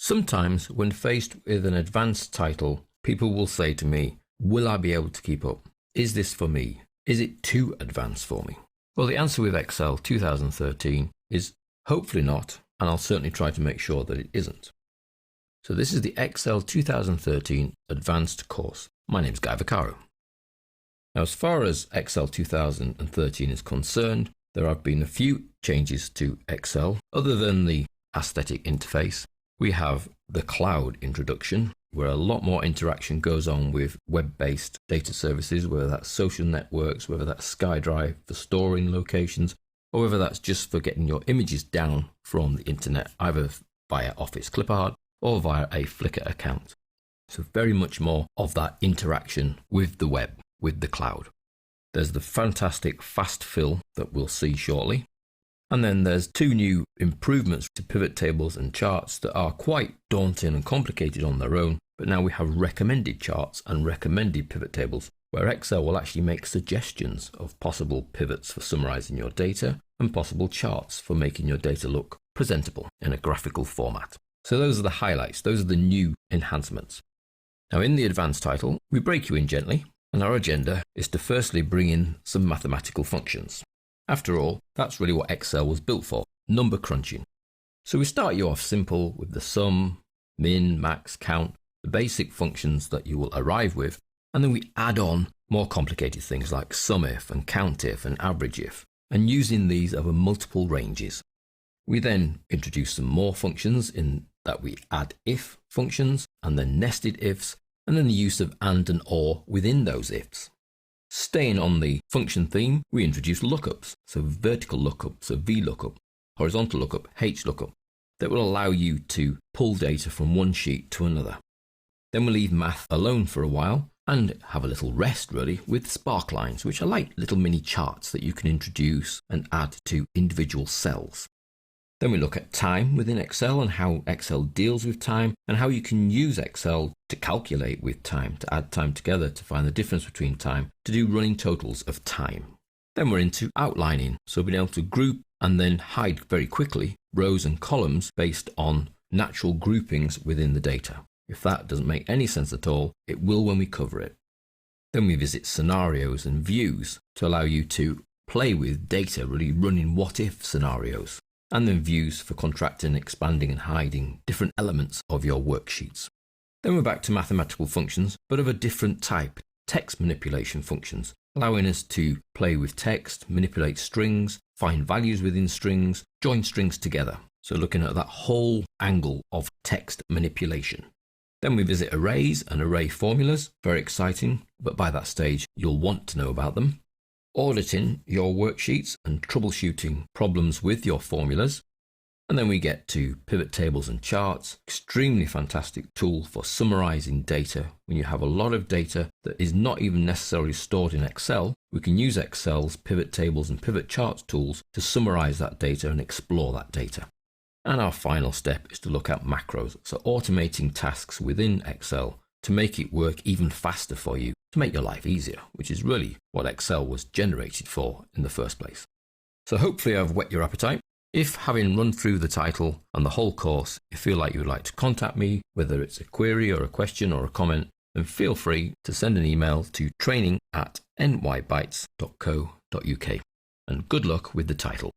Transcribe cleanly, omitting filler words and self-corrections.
Sometimes when faced with an advanced title, people will say to me, will I be able to keep up? Is this for me? Is it too advanced for me? Well, the answer with Excel 2013 is hopefully not, and I'll certainly try to make sure that it isn't. So this is the Excel 2013 Advanced course. My name is Guy Vaccaro. Now, as far as Excel 2013 is concerned, there have been a few changes to Excel. Other than the aesthetic interface, we have the cloud introduction, where a lot more interaction goes on with web-based data services, whether that's social networks, whether that's SkyDrive for storing locations, or whether that's just for getting your images down from the internet, either via Office Clipart or via a Flickr account. So very much more of that interaction with the web, with the cloud. There's the fantastic fast fill that we'll see shortly. And then there's two new improvements to pivot tables and charts that are quite daunting and complicated on their own, but now we have recommended charts and recommended pivot tables, where Excel will actually make suggestions of possible pivots for summarizing your data and possible charts for making your data look presentable in a graphical format. So those are the highlights, those are the new enhancements. Now in the advanced title, we break you in gently, and our agenda is to firstly bring in some mathematical functions. After all, that's really what Excel was built for, number crunching. So we start you off simple with the sum, min, max, count, the basic functions that you will arrive with, and then we add on more complicated things like SUMIF and COUNTIF and AVERAGEIF, and using these over multiple ranges. We then introduce some more functions in that we add if functions, and then nested ifs, and then the use of and or within those ifs. Staying on the function theme, we introduce lookups, so vertical lookup, so VLOOKUP, horizontal lookup, HLOOKUP, that will allow you to pull data from one sheet to another. Then we'll leave math alone for a while and have a little rest really with sparklines, which are like little mini charts that you can introduce and add to individual cells. Then we look at time within Excel and how Excel deals with time and how you can use Excel to calculate with time, to add time together, to find the difference between time, to do running totals of time. Then we're into outlining, so being able to group and then hide very quickly rows and columns based on natural groupings within the data. If that doesn't make any sense at all, it will when we cover it. Then we visit scenarios and views to allow you to play with data, really running what-if scenarios. And then views for contracting, expanding and hiding different elements of your worksheets. Then we're back to mathematical functions, but of a different type, text manipulation functions, allowing us to play with text, manipulate strings, find values within strings, join strings together. So looking at that whole angle of text manipulation. Then we visit arrays and array formulas, very exciting, but by that stage you'll want to know about them. Auditing your worksheets and troubleshooting problems with your formulas. And then we get to pivot tables and charts, extremely fantastic tool for summarizing data. When you have a lot of data that is not even necessarily stored in Excel, we can use Excel's pivot tables and pivot charts tools to summarize that data and explore that data. And our final step is to look at macros, so automating tasks within Excel to make it work even faster for you, to make your life easier, which is really what Excel was generated for in the first place. So hopefully I've whet your appetite. If, having run through the title and the whole course, you feel like you would like to contact me, whether it's a query or a question or a comment, then feel free to send an email to training@nybytes.co.uk. And good luck with the title.